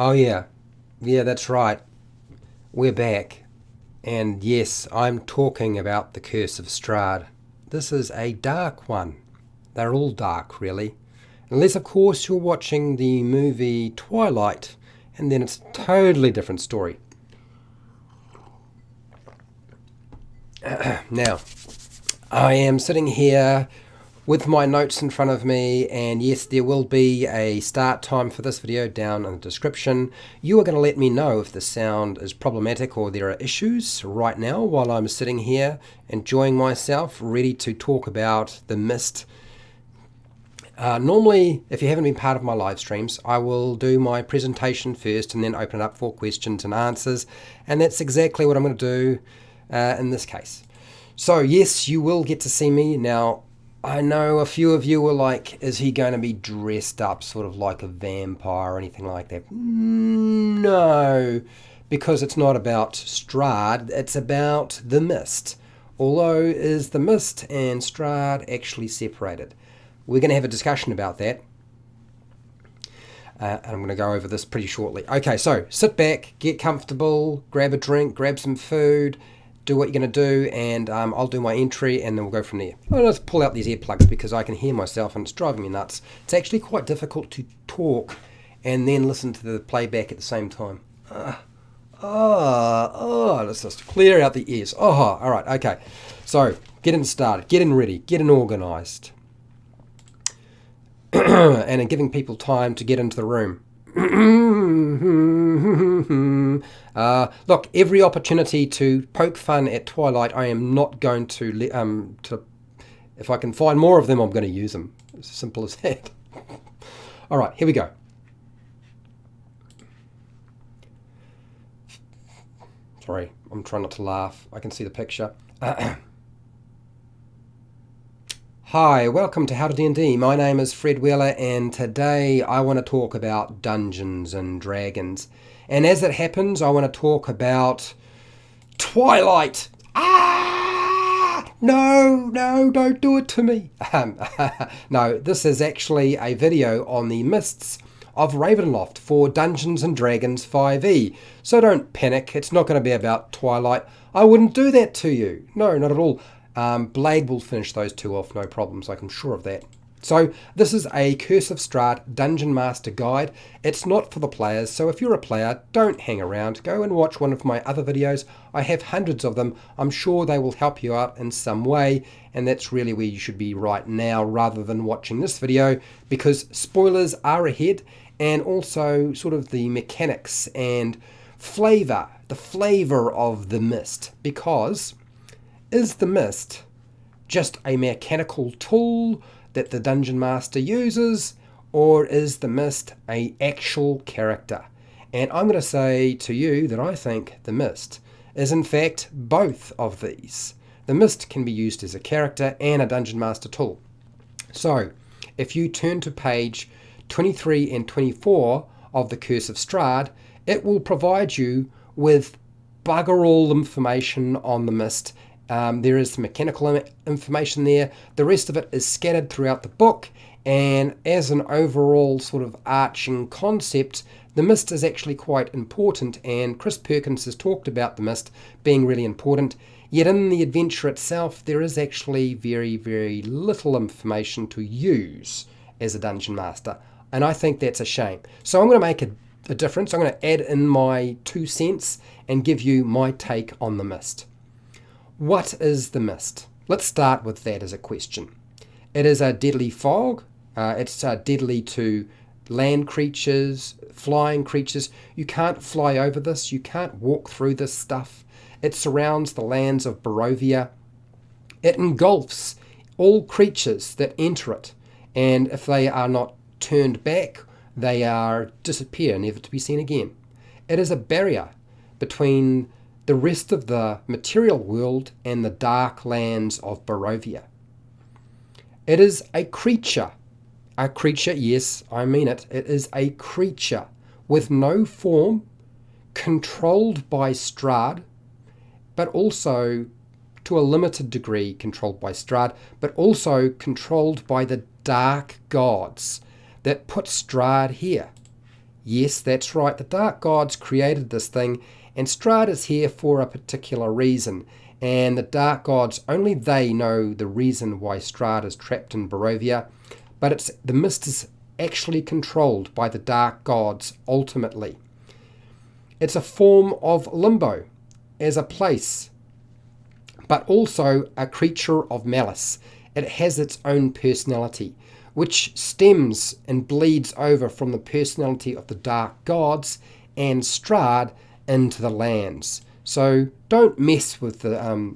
Oh yeah, yeah, that's right. We're back. And yes, I'm talking about the Curse of Strahd. This is a dark one. They're all dark, really. Unless, of course, you're watching the movie Twilight, and then it's a totally different story. Now, I am sitting here with my notes in front of me, and yes, there will be a start time for this video down in the description. You are going to let me know if the sound is problematic or there are issues right now while I'm sitting here enjoying myself, ready to talk about The Mist. Normally, if you haven't been part of my live streams, I will do my presentation first and then open it up for questions and answers, and that's exactly what I'm going to do in this case. So yes, you will get to see me. Now, I know a few of you were like, is he going to be dressed up sort of like a vampire or anything like that? No, because it's not about Strahd, it's about the Mist. Although, is the Mist and Strahd actually separated? We're going to have a discussion about that. And I'm going to go over this pretty shortly. Okay, so sit back, get comfortable, grab a drink, grab some food, do what you're going to do, and I'll do my entry and then we'll go from there. I'll just pull out these earplugs because I can hear myself and it's driving me nuts. It's actually quite difficult to talk and then listen to the playback at the same time. Let's just clear out the ears. All right, okay. So, getting started, getting ready, getting organised. And in giving people time to get into the room. Look, every opportunity to poke fun at Twilight, I am not going to if I can find more of them, I'm going to use them. It's as simple as that. All right, here we go. Sorry, I'm trying not to laugh. I can see the picture. Hi, welcome to HowtoDandD. My name is Fred Wheeler, and today I want to talk about Dungeons and Dragons. And as it happens, I want to talk about Twilight. No, don't do it to me. No, this is actually a video on the Mists of Ravenloft for Dungeons and Dragons 5e. So don't panic, it's not going to be about Twilight. I wouldn't do that to you. No, not at all. Blade will finish those two off, no problems, I'm sure of that. So this is a Curse of Strahd Dungeon Master Guide. It's not for the players, so if you're a player, don't hang around. Go and watch one of my other videos. I have hundreds of them. I'm sure they will help you out in some way, and that's really where you should be right now rather than watching this video, because spoilers are ahead, and also sort of the mechanics and the flavor of the Mist, because is the Mist just a mechanical tool that the Dungeon Master uses, or is the Mist an actual character? And I'm going to say to you that I think the Mist is in fact both of these. The Mist can be used as a character and a Dungeon Master tool. So, if you turn to page 23 and 24 of the Curse of Strahd, it will provide you with bugger all information on the Mist. There is some mechanical information there. The rest of it is scattered throughout the book, and as an overall sort of arching concept, the Mist is actually quite important, and Chris Perkins has talked about the Mist being really important, yet in the adventure itself there is actually very, very little information to use as a Dungeon Master, and I think that's a shame. So I'm going to make a difference. I'm going to add in my 2 cents and give you my take on the Mist. What is the Mist? Let's start with that as a question. It is a deadly fog. It's deadly to land creatures, flying creatures. You can't fly over this. You can't walk through this stuff. It surrounds the lands of Barovia. It engulfs all creatures that enter it. And if they are not turned back, they disappear, never to be seen again. It is a barrier between the rest of the material world and the dark lands of Barovia. It is a creature. A creature, yes, I mean it. It is a creature with no form, controlled by Strahd, but also, to a limited degree, controlled by Strahd, but also controlled by the dark gods that put Strahd here. Yes, that's right, the Dark Gods created this thing, and Strahd is here for a particular reason. And the Dark Gods, only they know the reason why Strahd is trapped in Barovia, but the mist is actually controlled by the Dark Gods ultimately. It's a form of limbo as a place, but also a creature of malice. It has its own personality, which stems and bleeds over from the personality of the Dark Gods and Strahd into the lands. So don't mess with the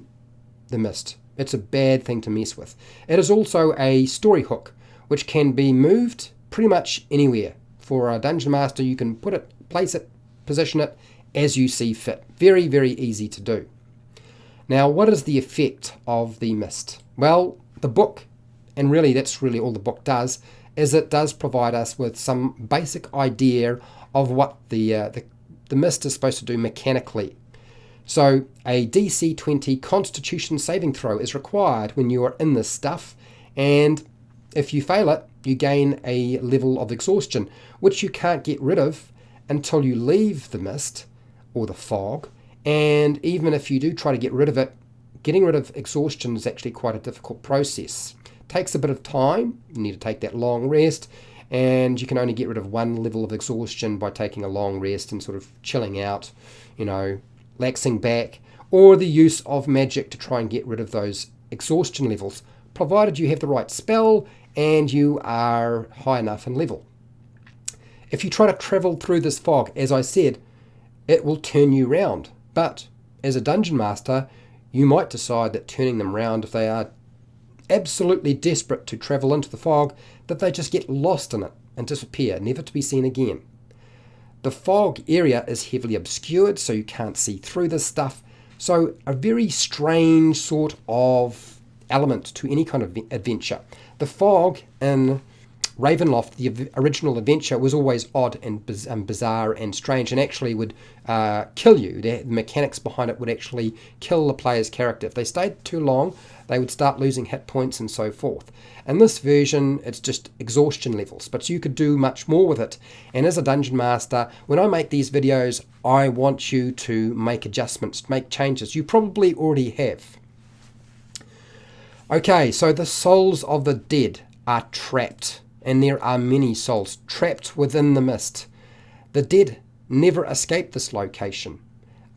mist. It's a bad thing to mess with. It is also a story hook, which can be moved pretty much anywhere. For a Dungeon Master, you can put it, place it, position it as you see fit. Very, very easy to do. Now, what is the effect of the mist? Well, the book, and really that's really all the book does, is it does provide us with some basic idea of what the mist is supposed to do mechanically. So a DC 20 Constitution saving throw is required when you are in this stuff, and if you fail it, you gain a level of exhaustion, which you can't get rid of until you leave the mist or the fog. And even if you do try to get rid of it, getting rid of exhaustion is actually quite a difficult process. It takes a bit of time. You need to take that long rest, and you can only get rid of one level of exhaustion by taking a long rest and sort of chilling out, laxing back, or the use of magic to try and get rid of those exhaustion levels, provided you have the right spell and you are high enough in level. If you try to travel through this fog, as I said, it will turn you round. But as a Dungeon Master, you might decide that turning them round, if they are absolutely desperate to travel into the fog, that they just get lost in it and disappear, never to be seen again. The fog area is heavily obscured, so you can't see through this stuff. So a very strange sort of element to any kind of adventure. The fog in Ravenloft, the original adventure, was always odd and bizarre and strange, and actually would kill you. The mechanics behind it would actually kill the player's character. If they stayed too long, they would start losing hit points and so forth. In this version, it's just exhaustion levels, but you could do much more with it. And as a Dungeon Master, when I make these videos, I want you to make adjustments, make changes. You probably already have. Okay, so the souls of the dead are trapped. And there are many souls trapped within the mist. The dead never escape this location.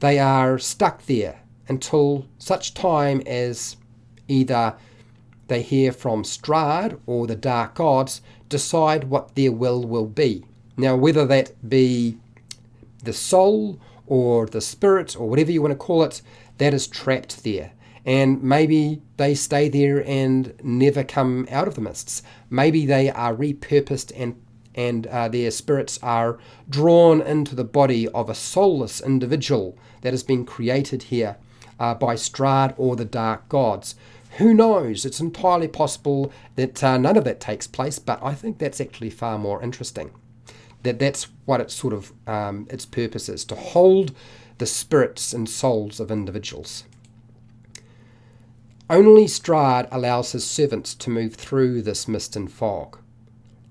They are stuck there until such time as either they hear from Strahd or the Dark Gods decide what their will be. Now, whether that be the soul or the spirit or whatever you want to call it, that is trapped there. And maybe they stay there and never come out of the mists. Maybe they are repurposed and their spirits are drawn into the body of a soulless individual that has been created here by Strahd or the Dark Gods. Who knows? It's entirely possible that none of that takes place, but I think that's actually far more interesting. That's what it's sort of its purpose is, to hold the spirits and souls of individuals. Only Strahd allows his servants to move through this mist and fog.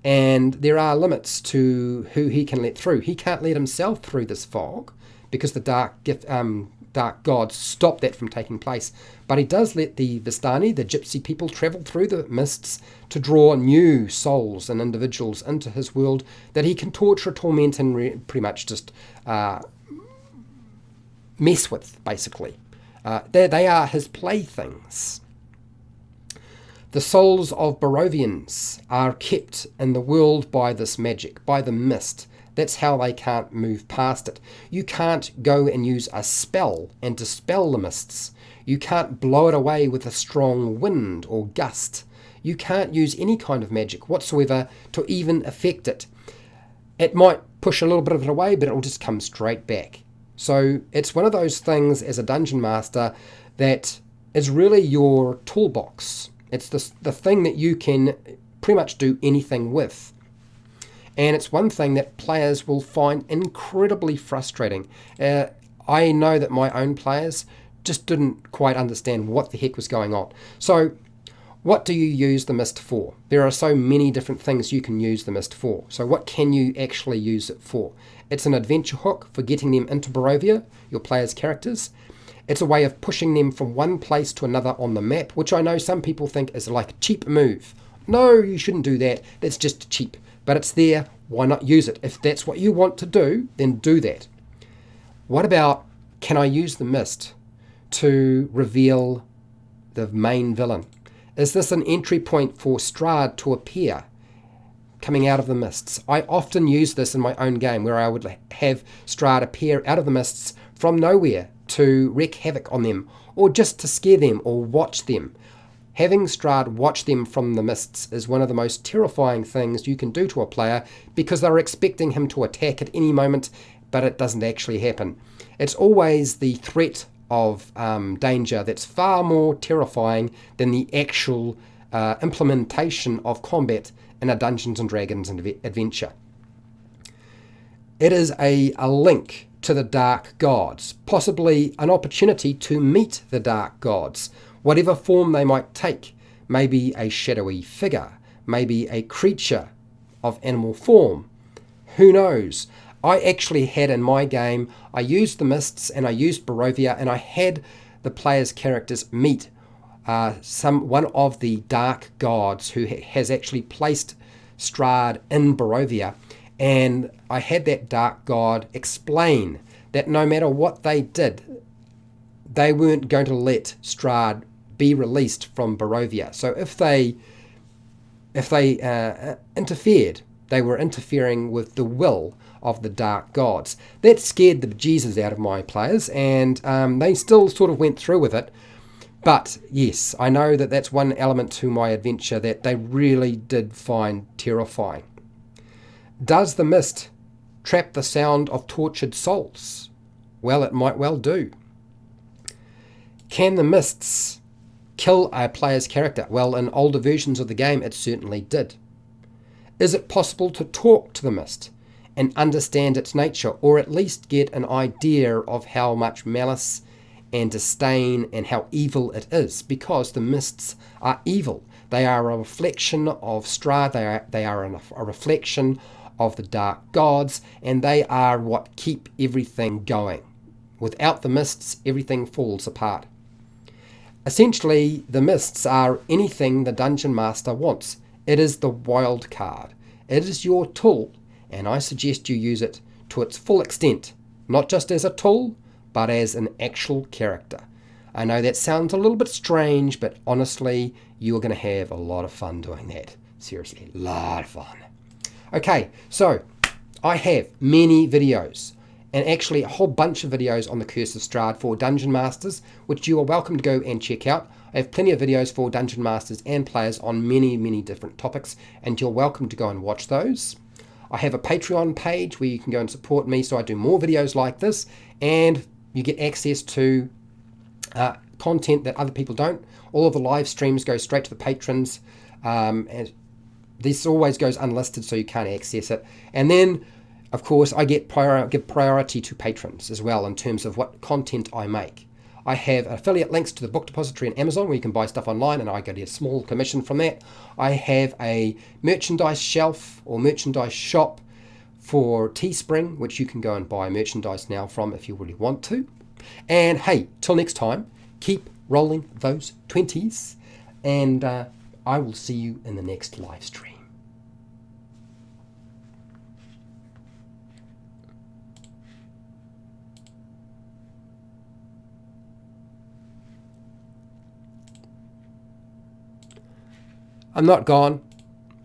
And there are limits to who he can let through. He can't let himself through this fog because the Dark Gods stop that from taking place. But he does let the Vistani, the gypsy people, travel through the mists to draw new souls and individuals into his world that he can torture, torment, and pretty much just mess with, basically. They are his playthings. The souls of Barovians are kept in the world by this magic, by the mist. That's how they can't move past it. You can't go and use a spell and dispel the mists. You can't blow it away with a strong wind or gust. You can't use any kind of magic whatsoever to even affect it. It might push a little bit of it away, but it will just come straight back. So it's one of those things as a Dungeon Master that is really your toolbox. It's the thing that you can pretty much do anything with. And it's one thing that players will find incredibly frustrating. I know that my own players just didn't quite understand what the heck was going on. So What do you use the mist for? There are so many different things you can use the mist for. So what can you actually use it for? It's an adventure hook for getting them into Barovia, your players' characters. It's a way of pushing them from one place to another on the map, which I know some people think is like a cheap move. No, you shouldn't do that. That's just cheap. But it's there. Why not use it? If that's what you want to do, then do that. What about, can I use the mist to reveal the main villain? Is this an entry point for Strahd to appear coming out of the mists? I often use this in my own game where I would have Strahd appear out of the mists from nowhere to wreak havoc on them, or just to scare them or watch them. Having Strahd watch them from the mists is one of the most terrifying things you can do to a player, because they're expecting him to attack at any moment, but it doesn't actually happen. It's always the threat of danger that's far more terrifying than the actual implementation of combat in a Dungeons and Dragons adventure. It is a link to the dark gods, possibly an opportunity to meet the dark gods, whatever form they might take. Maybe a shadowy figure, maybe a creature of animal form. Who knows? I actually had in my game, I used the mists and I used Barovia, and I had the players' characters meet one of the dark gods who has actually placed Strahd in Barovia. And I had that dark god explain that no matter what they did, they weren't going to let Strahd be released from Barovia. So if they interfered, they were interfering with the will of the dark gods. That scared the bejesus out of my players, and they still sort of went through with it. But yes, I know that that's one element to my adventure that they really did find terrifying. Does the mist trap the sound of tortured souls? Well, it might well do. Can the mists kill a player's character? Well, in older versions of the game, it certainly did. Is it possible to talk to the mist and understand its nature, or at least get an idea of how much malice and disdain and how evil it is? Because the mists are evil. They are a reflection of Strahd. They are a reflection of the dark gods, and they are what keep everything going. Without the mists, everything falls apart. Essentially, the mists are anything the Dungeon Master wants. It is the wild card. It is your tool, and I suggest you use it to its full extent, not just as a tool, but as an actual character. I know that sounds a little bit strange, but honestly, you are going to have a lot of fun doing that. Seriously, a lot of fun. Okay, so I have many videos, and actually a whole bunch of videos on the Curse of Strahd for Dungeon Masters, which you are welcome to go and check out. I have plenty of videos for Dungeon Masters and players on many, many different topics, and you're welcome to go and watch those. I have a Patreon page where you can go and support me, so I do more videos like this, and you get access to content that other people don't. All of the live streams go straight to the patrons, and this always goes unlisted, so you can't access it. And then, of course, I give priority to patrons as well in terms of what content I make. I have affiliate links to the book depository and Amazon where you can buy stuff online, and I get a small commission from that. I have a merchandise shelf or merchandise shop for Teespring, which you can go and buy merchandise now from if you really want to. And hey, till next time, keep rolling those 20s, and I will see you in the next live stream. I'm not gone.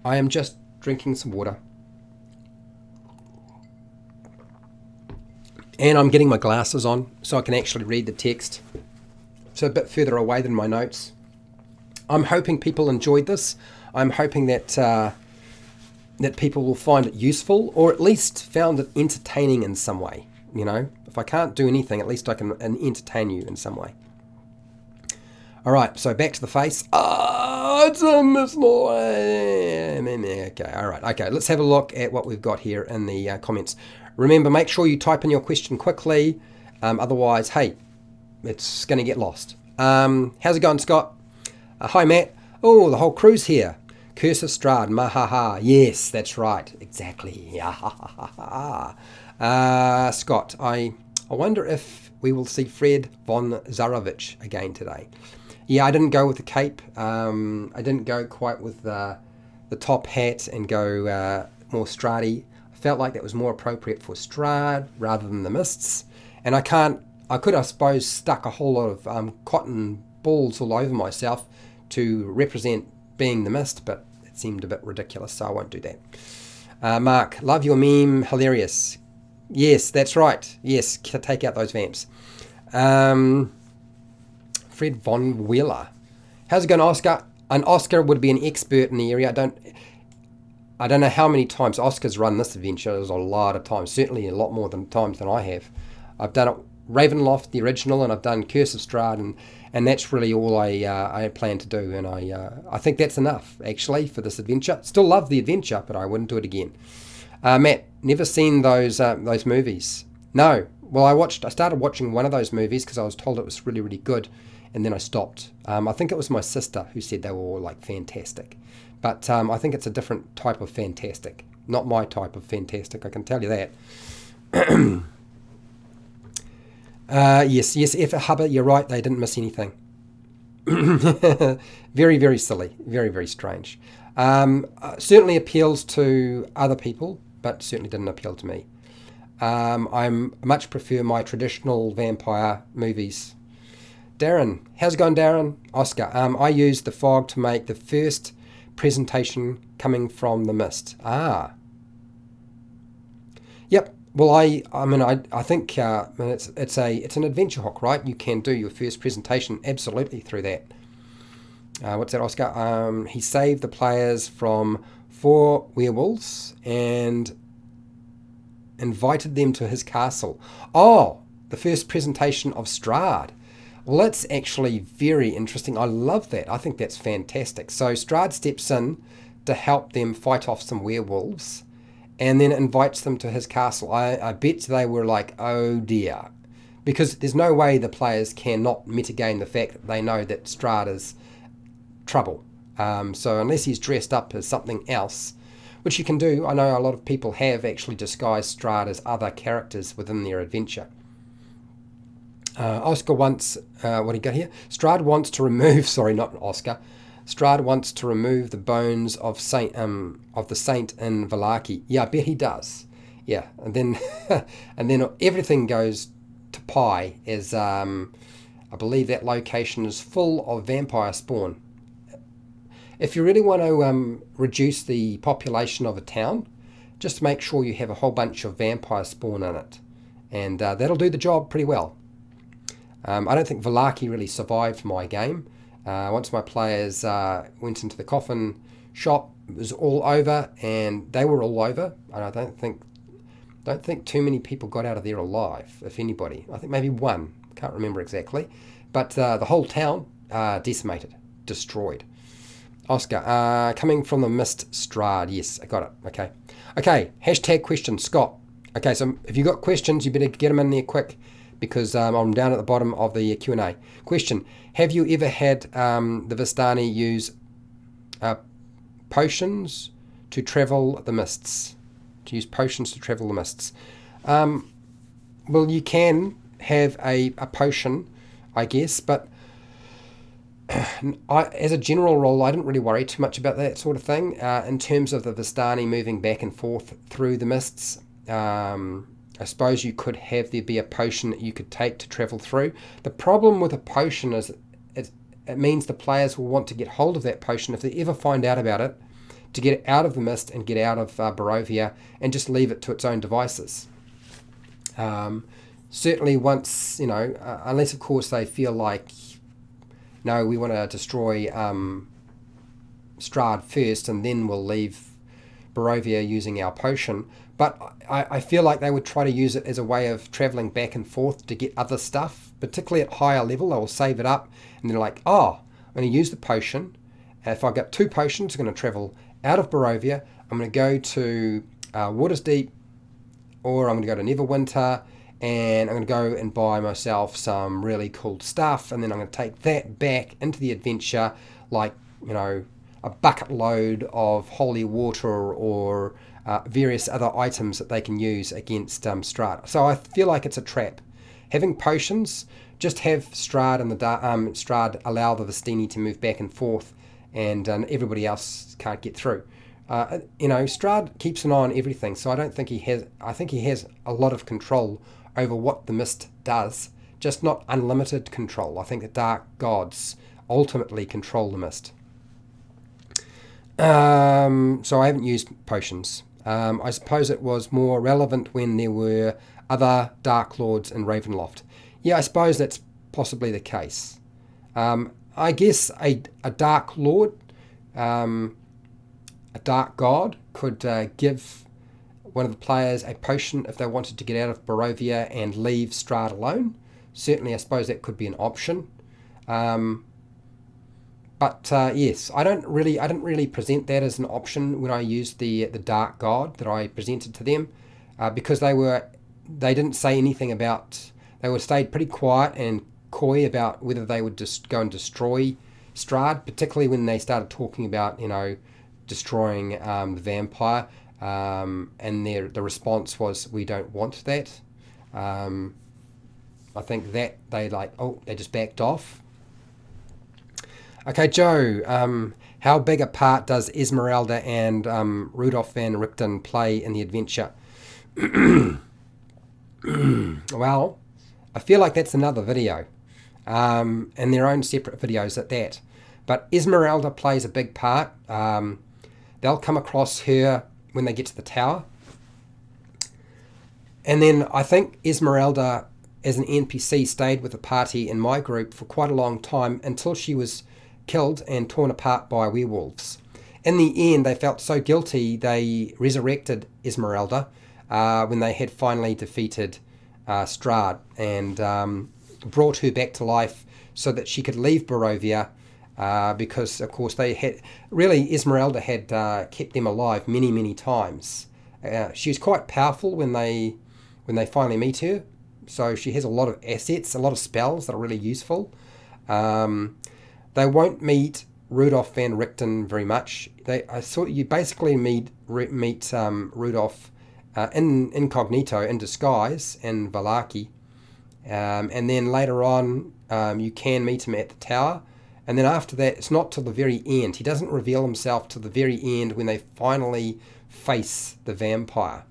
I am just drinking some water. And I'm getting my glasses on so I can actually read the text. So a bit further away than my notes. I'm hoping people enjoyed this. I'm hoping that that people will find it useful, or at least found it entertaining in some way. You know, if I can't do anything, at least I can entertain you in some way. All right, so back to the face. It's a okay, all right. Okay, let's have a look at what we've got here in the comments. Remember, make sure you type in your question quickly. Otherwise, hey, it's going to get lost. How's it going, Scott? Hi, Matt. Oh, the whole crew's here. Curse of Strahd, mahaha. Yes, that's right. Exactly. Scott, I wonder if we will see Fred von Zarovich again today. Yeah, I didn't go with the cape. I didn't go quite with the top hat and go more Strahdy. I felt like that was more appropriate for Strahd rather than the mists. And I could, I suppose, stuck a whole lot of cotton balls all over myself to represent being the mist, but it seemed a bit ridiculous, so I won't do that. Mark, love your meme, hilarious. Yes, that's right. Yes, take out those vamps. Fred von Wheeler. How's it going, Oscar? And Oscar would be an expert in the area. I don't know how many times Oscar's run this adventure. There's a lot of times, certainly a lot more times than I have. I've done it Ravenloft, the original, and I've done Curse of Strahd, and that's really all I plan to do. And I think that's enough, actually, for this adventure. Still love the adventure, but I wouldn't do it again. Matt, never seen those movies. No. Well, I started watching one of those movies because I was told it was really, really good, and then I stopped. I think it was my sister who said they were all like fantastic. But I think it's a different type of fantastic. Not my type of fantastic, I can tell you that. Yes, F. Hubbard, you're right, they didn't miss anything. Very, very silly. Very, very strange. Certainly appeals to other people, but certainly didn't appeal to me. I much prefer my traditional vampire movies. Darren, how's it going, Darren? Oscar, I used the fog to make the first presentation coming from the mist. Yep. Well, I think it's an adventure hook, right? You can do your first presentation absolutely through that. What's that, Oscar? He saved the players from 4 werewolves and invited them to his castle. Oh, the first presentation of Strahd. Well, that's actually very interesting. I love that. I think that's fantastic. So Strahd steps in to help them fight off some werewolves and then invites them to his castle. I bet they were like, oh dear. Because there's no way the players cannot mitigate the fact that they know that Strahd is trouble. So unless he's dressed up as something else, which you can do, I know a lot of people have actually disguised Strahd as other characters within their adventure. Oscar wants, what do you got here? Strahd wants to remove, sorry, not Oscar. Strahd wants to remove the bones of the saint in Vallaki. Yeah, I bet he does. Yeah, and then and then everything goes to pie as I believe that location is full of vampire spawn. If you really want to reduce the population of a town, just make sure you have a whole bunch of vampire spawn in it, and that'll do the job pretty well. I don't think Vallaki really survived my game. Once my players went into the coffin shop, it was all over, and they were all over. And I don't think too many people got out of there alive, if anybody. I think maybe one. Can't remember exactly. But the whole town decimated, destroyed. Oscar, coming from the mist, Strahd. Yes, I got it. Okay. Hashtag question, Scott. Okay, so if you got questions, you better get them in there quick, because I'm down at the bottom of the Q&A. Question, have you ever had the Vistani use potions to travel the mists? To use potions to travel the mists? Well, you can have a potion, I guess, but as a general rule, I didn't really worry too much about that sort of thing. In terms of the Vistani moving back and forth through the mists, I suppose you could have there be a potion that you could take to travel through. The problem with a potion is it means the players will want to get hold of that potion if they ever find out about it, to get it out of the mist and get out of Barovia and just leave it to its own devices. Certainly once, unless of course they feel like, no, we want to destroy Strahd first and then we'll leave Barovia using our potion. But I feel like they would try to use it as a way of travelling back and forth to get other stuff, particularly at higher level. They will save it up and they're like, I'm going to use the potion. If I get 2 potions, I'm going to travel out of Barovia. I'm going to go to Water's Deep, or I'm going to go to Neverwinter, and I'm going to go and buy myself some really cool stuff, and then I'm going to take that back into the adventure, like a bucket load of holy water or various other items that they can use against Strahd. So I feel like it's a trap. Having potions, just have Strahd and Strahd allow the Vestini to move back and forth, and everybody else can't get through. Strahd keeps an eye on everything, so I think he has a lot of control over what the mist does, just not unlimited control. I think the dark gods ultimately control the mist. So I haven't used potions. I suppose it was more relevant when there were other Dark Lords in Ravenloft. Yeah, I suppose that's possibly the case. I guess a Dark Lord, a Dark God, could give one of the players a potion if they wanted to get out of Barovia and leave Strahd alone. Certainly, I suppose that could be an option. But yes, I didn't really present that as an option when I used the Dark God that I presented to them, because they didn't say anything about. They stayed pretty quiet and coy about whether they would just go and destroy Strahd, particularly when they started talking about destroying the vampire, and the response was, we don't want that. I think that they just backed off. Okay, Joe, how big a part does Esmeralda and Rudolph van Richten play in the adventure? Well, I feel like that's another video, and their own separate videos at that. But Esmeralda plays a big part. They'll come across her when they get to the tower. And then I think Esmeralda, as an NPC, stayed with the party in my group for quite a long time until she was killed and torn apart by werewolves. In the end, they felt so guilty they resurrected Esmeralda when they had finally defeated Strahd, and brought her back to life so that she could leave Barovia, because of course Esmeralda had kept them alive many times. She was quite powerful when they finally meet her, so she has a lot of assets, a lot of spells that are really useful. They won't meet Rudolph van Richten very much. You basically meet Rudolph incognito, in disguise, in Vallaki, and then later on you can meet him at the tower, and then after that it's not till the very end. He doesn't reveal himself till the very end when they finally face the vampire.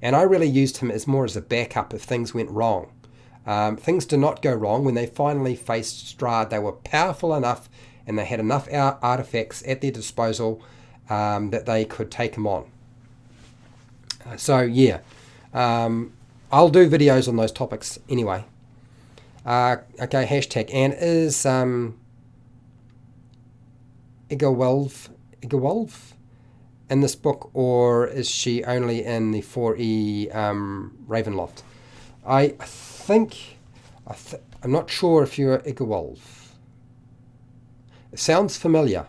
And I really used him more as a backup if things went wrong. Things did not go wrong when they finally faced Strahd. They were powerful enough and they had enough artifacts at their disposal that they could take him on. So yeah, I'll do videos on those topics anyway. Okay, hashtag. And is Igawolf in this book, or is she only in the 4E Ravenloft? I'm not sure if you're Igawolf. It sounds familiar.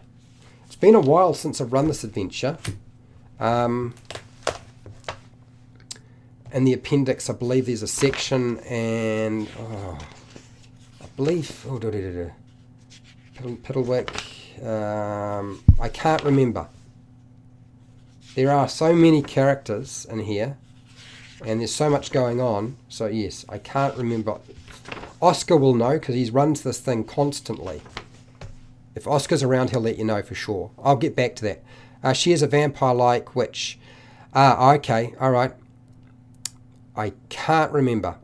It's been a while since I've run this adventure. In the appendix, I believe there's a section, and Piddlewick. I can't remember. There are so many characters in here, and there's so much going on. So yes, I can't remember. Oscar will know because he runs this thing constantly. If Oscar's around, he'll let you know for sure. I'll get back to that. She is a vampire-like witch. Okay, all right. I can't remember.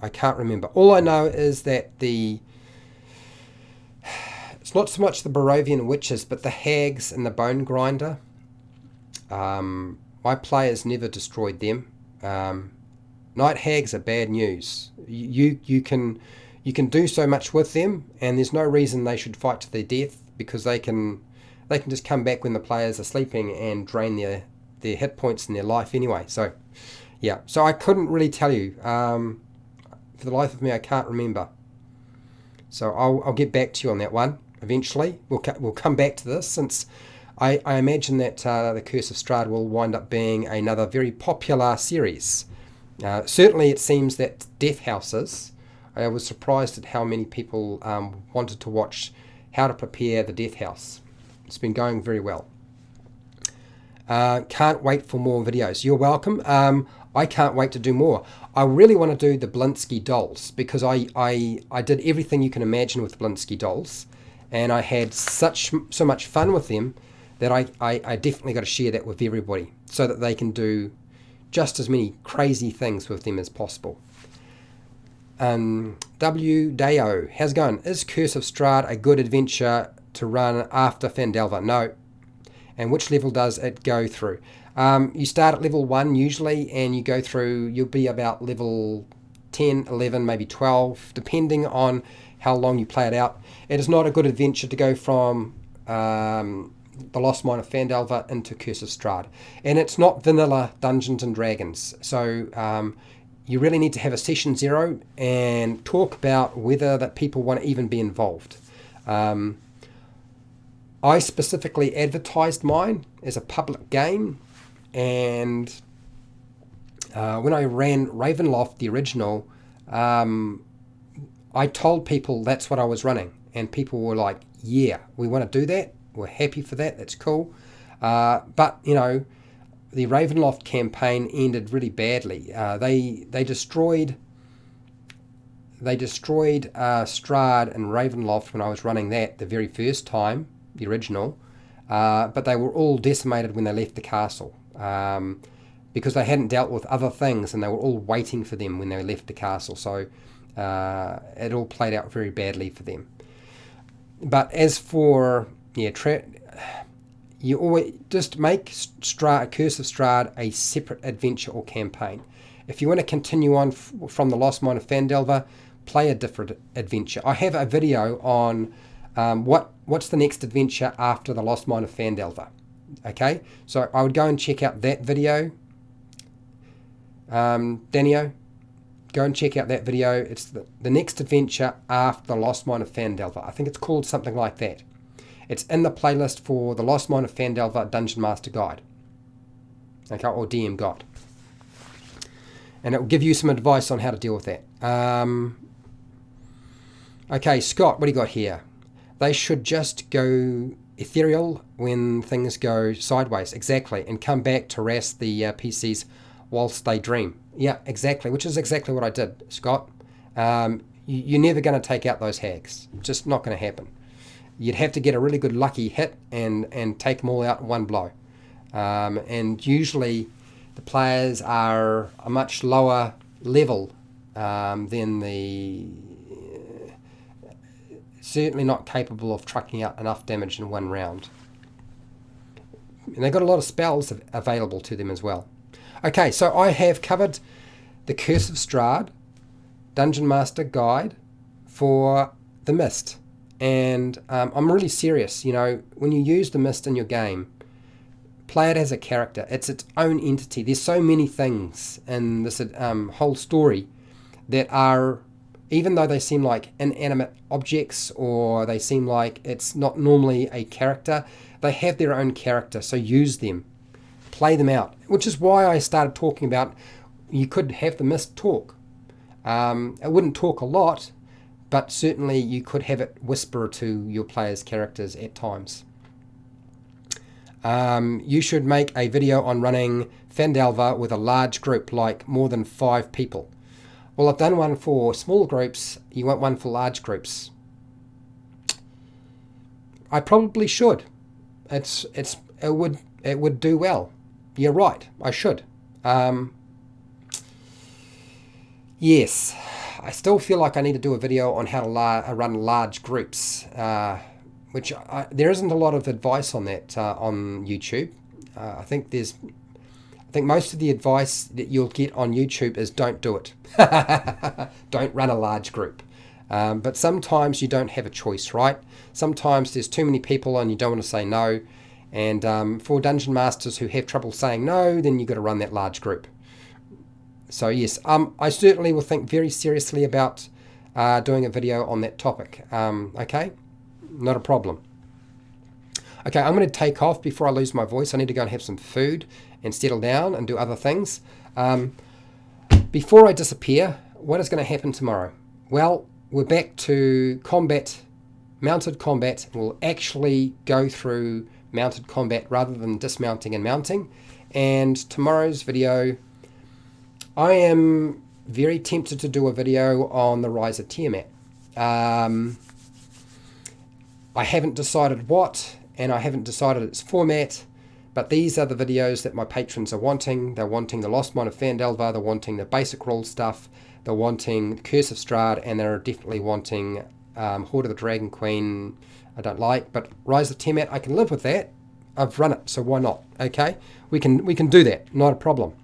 All I know is that it's not so much the Barovian witches, but the hags and the bone grinder. My players never destroyed them. Night hags are bad news. You can do so much with them, and there's no reason they should fight to their death, because they can just come back when the players are sleeping and drain their hit points in their life anyway. So yeah, so I couldn't really tell you. For the life of me, I can't remember. So I'll get back to you on that one eventually. We'll come back to this, since I imagine that the Curse of Strahd will wind up being another very popular series. Certainly it seems that Death Houses, I was surprised at how many people wanted to watch How to Prepare the Death House. It's been going very well. Can't wait for more videos. You're welcome. I can't wait to do more. I really want to do the Blinsky dolls because I did everything you can imagine with Blinsky dolls, and I had so much fun with them that I definitely got to share that with everybody so that they can do just as many crazy things with them as possible. W Deo, how's it going? Is Curse of Strahd a good adventure to run after Phandelver? No. And which level does it go through? You start at level 1 usually, and you go through, you'll be about level 10, 11, maybe 12, depending on how long you play it out. It is not a good adventure to go from the Lost Mine of Phandelver into Curse of Strahd. And it's not vanilla Dungeons and Dragons. So you really need to have a session 0 and talk about whether that people want to even be involved. I specifically advertised mine as a public game, and when I ran Ravenloft, the original, I told people that's what I was running, and people were like, yeah, we want to do that, we're happy for that, that's cool. But, you know, the Ravenloft campaign ended really badly. They destroyed Strahd and Ravenloft when I was running that the very first time, the original, but they were all decimated when they left the castle because they hadn't dealt with other things, and they were all waiting for them when they left the castle. So it all played out very badly for them. But as for you always just make Curse of Strahd a separate adventure or campaign. If you want to continue on from the Lost Mine of Phandelver, play a different adventure. I have a video on what's the next adventure after the Lost Mine of Phandelver. Okay, so I would go and check out that video. Danio, go and check out that video. It's the next adventure after the Lost Mine of Phandelver. I think it's called something like that. It's in the playlist for the Lost Mine of Phandelver Dungeon Master Guide. Okay, or DM Guide. And it will give you some advice on how to deal with that. Okay, Scott, what do you got here? They should just go ethereal when things go sideways. Exactly. And come back to harass the PCs whilst they dream. Yeah, exactly. Which is exactly what I did, Scott. You're never going to take out those hags. Just not going to happen. You'd have to get a really good lucky hit and take them all out in one blow. And usually the players are a much lower level than the... certainly not capable of trucking out enough damage in one round. And they've got a lot of spells available to them as well. Okay, so I have covered the Curse of Strahd Dungeon Master Guide for the Mist. And I'm really serious. You know, when you use the Mist in your game, play it as a character. It's its own entity. There's so many things in this whole story that are, even though they seem like inanimate objects or they seem like it's not normally a character, they have their own character, so use them. Play them out. Which is why I started talking about you could have the Mist talk. It wouldn't talk a lot, but certainly you could have it whisper to your players' characters at times. You should make a video on running Phandelver with a large group, like more than 5 people. Well, I've done one for small groups. You want one for large groups? I probably should. It would do well. You're right. I should. Yes, I still feel like I need to do a video on how to run large groups, which there isn't a lot of advice on that on YouTube. I think most of the advice that you'll get on YouTube is don't do it. Don't run a large group. But sometimes you don't have a choice, right? Sometimes there's too many people and you don't want to say no. And for dungeon masters who have trouble saying no, then you've got to run that large group. So yes, I certainly will think very seriously about doing a video on that topic. Okay, not a problem. Okay, I'm going to take off before I lose my voice. I need to go and have some food and settle down and do other things. Before I disappear, what is going to happen tomorrow? Well, we're back to combat mounted combat. We'll actually go through mounted combat rather than dismounting and mounting. And tomorrow's video, I am very tempted to do a video on the Rise of Tiamat. I haven't decided what, and I haven't decided its format, but these are the videos that my patrons are wanting. They're wanting the Lost Mine of Phandelver, they're wanting the basic rule stuff, they're wanting Curse of Strahd, and they're definitely wanting Horde of the Dragon Queen. I don't like, but Rise of Tiamat, I can live with that. I've run it, so why not? Okay, we can do that, not a problem.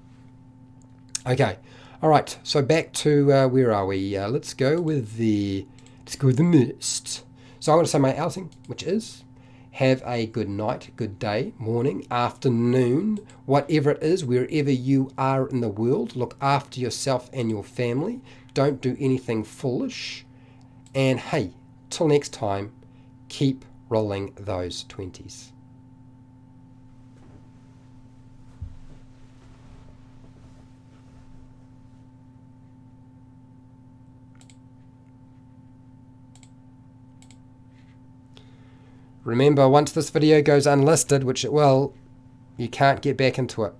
Okay, all right. So back to where are we? Let's go with the mist. So I'm going to say my outing, which is have a good night, good day, morning, afternoon, whatever it is, wherever you are in the world. Look after yourself and your family. Don't do anything foolish. And hey, till next time, keep rolling those 20s. Remember, once this video goes unlisted, which it will, you can't get back into it.